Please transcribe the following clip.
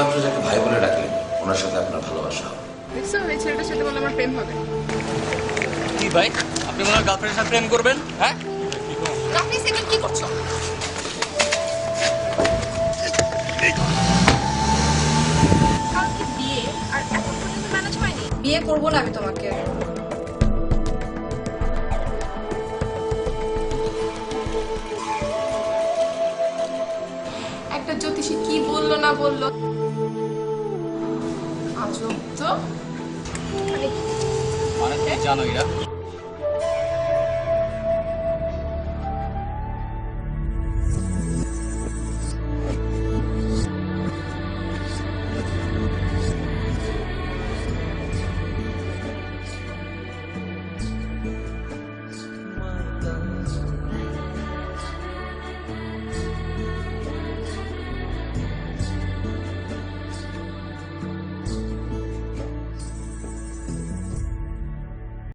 এইমাত্র যাকে ভাই বলে ডাকলেন ওনার সাথে আপনার ভালোবাসা হবে। দেখছো এই ছেলেটার সাথে বলে আমার প্রেম হবে। কি ভাই আপনি ওনার গার্লফ্রেন্ডের সাথে প্রেম করবেন? হ্যাঁ আপনি সেকেন্ড কি করছো? কালকে বিয়ে আর এখন পর্যন্ত ম্যানেজ হয়নি। বিয়ে করবো না আমি তোমাকে। একটা জ্যোতিষী কি বললো না বললো, আজব তো। মানে কি জানো এরা?